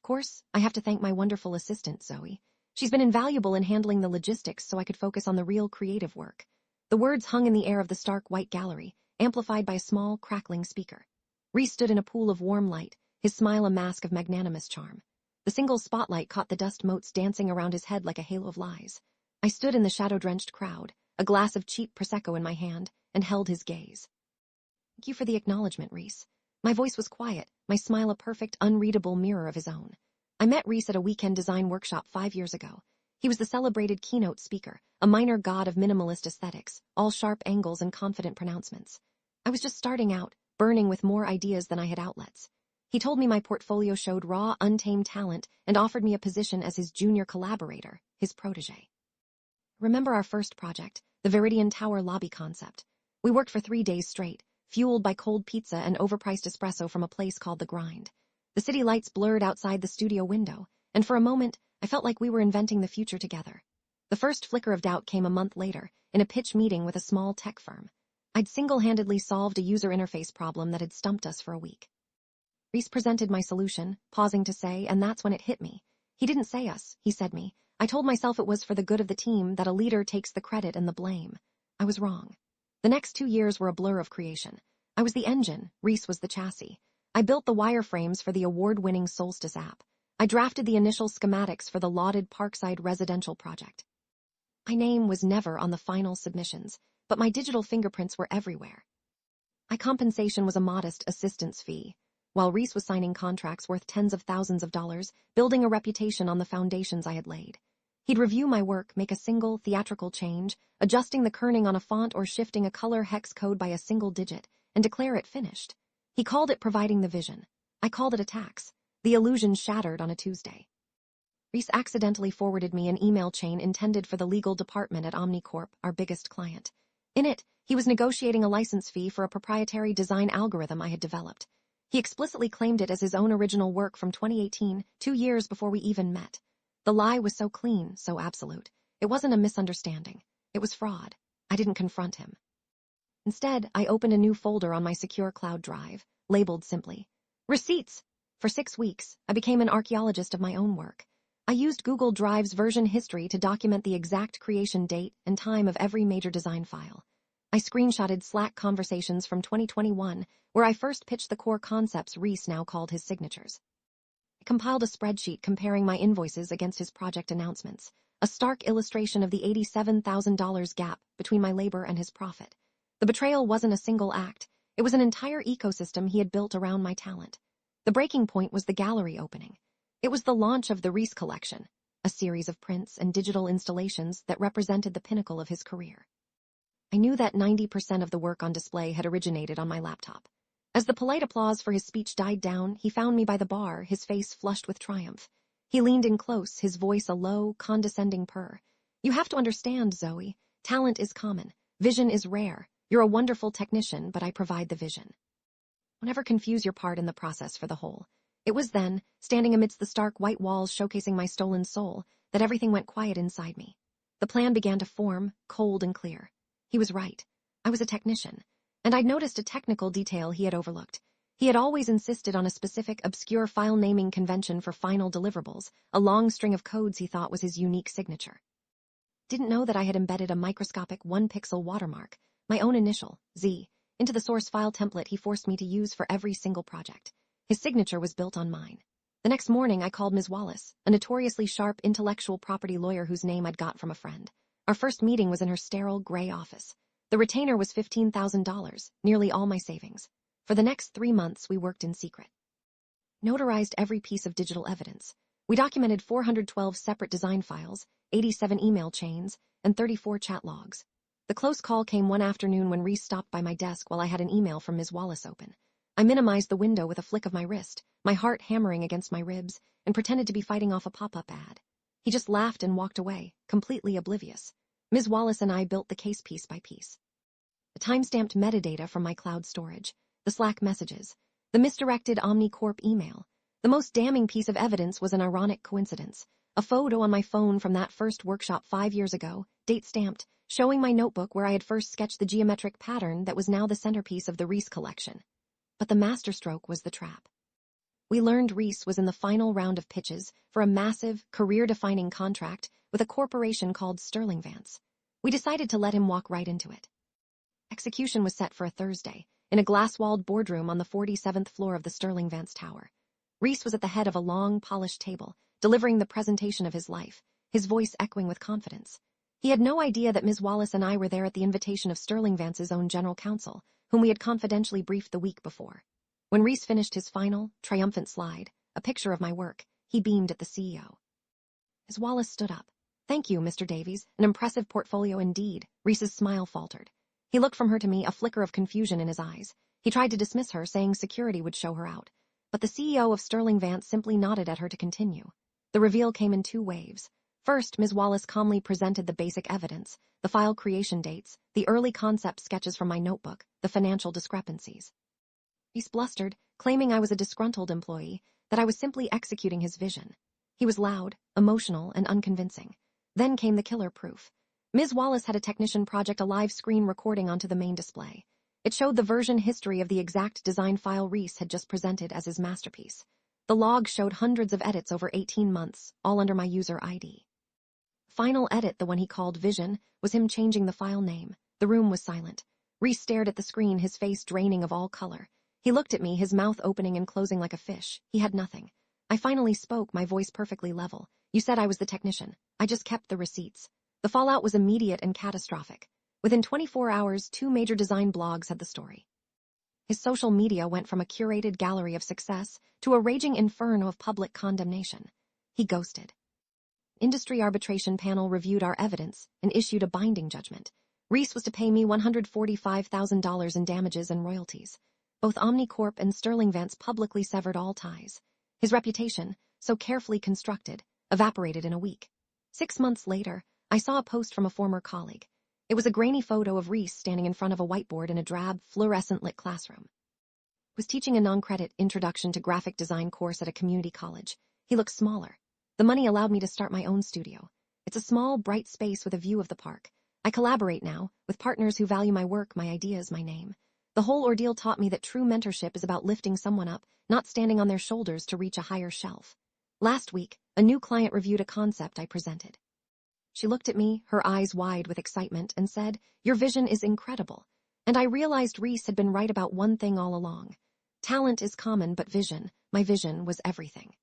course, I have to thank my wonderful assistant, Zoe. She's been invaluable in handling the logistics so I could focus on the real creative work. The words hung in the air of the stark white gallery, amplified by a small, crackling speaker. Rhys stood in a pool of warm light, his smile a mask of magnanimous charm. The single spotlight caught the dust motes dancing around his head like a halo of lies. I stood in the shadow-drenched crowd, a glass of cheap Prosecco in my hand, and held his gaze. Thank you for the acknowledgement, Rhys. My voice was quiet, my smile a perfect, unreadable mirror of his own. I met Rhys at a weekend design workshop 5 years ago. He was the celebrated keynote speaker, a minor god of minimalist aesthetics, all sharp angles and confident pronouncements. I was just starting out, burning with more ideas than I had outlets. He told me my portfolio showed raw, untamed talent and offered me a position as his junior collaborator, his protege. Remember our first project, the Viridian Tower lobby concept. We worked for 3 days straight, fueled by cold pizza and overpriced espresso from a place called The Grind. The city lights blurred outside the studio window, and for a moment, I felt like we were inventing the future together. The first flicker of doubt came a month later, in a pitch meeting with a small tech firm. I'd single-handedly solved a user interface problem that had stumped us for a week. Rhys presented my solution, pausing to say, and that's when it hit me. He didn't say us, he said me. I told myself it was for the good of the team, that a leader takes the credit and the blame. I was wrong. The next 2 years were a blur of creation. I was the engine, Rhys was the chassis. I built the wireframes for the award-winning Solstice app. I drafted the initial schematics for the lauded Parkside residential project. My name was never on the final submissions, but my digital fingerprints were everywhere. My compensation was a modest assistance fee, while Rhys was signing contracts worth tens of thousands of dollars, building a reputation on the foundations I had laid. He'd review my work, make a single theatrical change, adjusting the kerning on a font or shifting a color hex code by a single digit, and declare it finished. He called it providing the vision. I called it a tax. The illusion shattered on a Tuesday. Rhys accidentally forwarded me an email chain intended for the legal department at Omnicorp, our biggest client. In it, he was negotiating a license fee for a proprietary design algorithm I had developed. He explicitly claimed it as his own original work from 2018, 2 years before we even met. The lie was so clean, so absolute. It wasn't a misunderstanding. It was fraud. I didn't confront him. Instead, I opened a new folder on my secure cloud drive, labeled simply, Receipts. For 6 weeks, I became an archaeologist of my own work. I used Google Drive's version history to document the exact creation date and time of every major design file. I screenshotted Slack conversations from 2021, where I first pitched the core concepts Rhys now called his signatures. I compiled a spreadsheet comparing my invoices against his project announcements, a stark illustration of the $87,000 gap between my labor and his profit. The betrayal wasn't a single act. It was an entire ecosystem he had built around my talent. The breaking point was the gallery opening. It was the launch of the Rhys Collection, a series of prints and digital installations that represented the pinnacle of his career. I knew that 90% of the work on display had originated on my laptop. As the polite applause for his speech died down, he found me by the bar, his face flushed with triumph. He leaned in close, his voice a low, condescending purr. You have to understand, Zoe. Talent is common. Vision is rare. You're a wonderful technician, but I provide the vision. Don't ever confuse your part in the process for the whole. It was then, standing amidst the stark white walls showcasing my stolen soul, that everything went quiet inside me. The plan began to form, cold and clear. He was right. I was a technician, and I'd noticed a technical detail he had overlooked. He had always insisted on a specific, obscure file naming convention for final deliverables, a long string of codes he thought was his unique signature. Didn't know that I had embedded a microscopic 1-pixel watermark, my own initial, Z, into the source file template he forced me to use for every single project. His signature was built on mine. The next morning, I called Ms. Wallace, a notoriously sharp intellectual property lawyer whose name I'd got from a friend. Our first meeting was in her sterile, gray office. The retainer was $15,000, nearly all my savings. For the next 3 months, we worked in secret. Notarized every piece of digital evidence. We documented 412 separate design files, 87 email chains, and 34 chat logs. The close call came one afternoon when Rhys stopped by my desk while I had an email from Ms. Wallace open. I minimized the window with a flick of my wrist, my heart hammering against my ribs, and pretended to be fighting off a pop-up ad. He just laughed and walked away, completely oblivious. Ms. Wallace and I built the case piece by piece. The time-stamped metadata from my cloud storage, the Slack messages, the misdirected Omnicorp email. The most damning piece of evidence was an ironic coincidence. A photo on my phone from that first workshop 5 years ago, date-stamped, showing my notebook where I had first sketched the geometric pattern that was now the centerpiece of the Rhys collection. But the masterstroke was the trap. We learned Reese was in the final round of pitches for a massive, career-defining contract with a corporation called Sterling Vance. We decided to let him walk right into it. Execution was set for a Thursday, in a glass-walled boardroom on the 47th floor of the Sterling Vance Tower. Reese was at the head of a long, polished table, delivering the presentation of his life, his voice echoing with confidence. He had no idea that Ms. Wallace and I were there at the invitation of Sterling Vance's own general counsel, whom we had confidentially briefed the week before. When Reese finished his final, triumphant slide, a picture of my work, he beamed at the CEO. Ms. Wallace stood up. "Thank you, Mr. Davies, an impressive portfolio indeed." Reese's smile faltered. He looked from her to me, a flicker of confusion in his eyes. He tried to dismiss her, saying security would show her out. But the CEO of Sterling Vance simply nodded at her to continue. The reveal came in two waves. First, Ms. Wallace calmly presented the basic evidence, the file creation dates, the early concept sketches from my notebook, the financial discrepancies. Reese blustered, claiming I was a disgruntled employee, that I was simply executing his vision. He was loud, emotional, and unconvincing. Then came the killer proof. Ms. Wallace had a technician project a live screen recording onto the main display. It showed the version history of the exact design file Reese had just presented as his masterpiece. The log showed hundreds of edits over 18 months, all under my user ID. Final edit, the one he called Vision, was him changing the file name. The room was silent. Reese stared at the screen, his face draining of all color. He looked at me, his mouth opening and closing like a fish. He had nothing. I finally spoke, my voice perfectly level. "You said I was the technician. I just kept the receipts." The fallout was immediate and catastrophic. Within 24 hours, 2 major design blogs had the story. His social media went from a curated gallery of success to a raging inferno of public condemnation. He ghosted. Industry arbitration panel reviewed our evidence and issued a binding judgment. Reese was to pay me $145,000 in damages and royalties. Both Omnicorp and Sterling Vance publicly severed all ties. His reputation, so carefully constructed, evaporated in a week. 6 months later, I saw a post from a former colleague. It was a grainy photo of Reese standing in front of a whiteboard in a drab, fluorescent-lit classroom. He was teaching a non-credit Introduction to Graphic Design course at a community college. He looked smaller. The money allowed me to start my own studio. It's a small, bright space with a view of the park. I collaborate now, with partners who value my work, my ideas, my name. The whole ordeal taught me that true mentorship is about lifting someone up, not standing on their shoulders to reach a higher shelf. Last week, a new client reviewed a concept I presented. She looked at me, her eyes wide with excitement, and said, "Your vision is incredible." And I realized Reese had been right about one thing all along. Talent is common, but vision, my vision, was everything.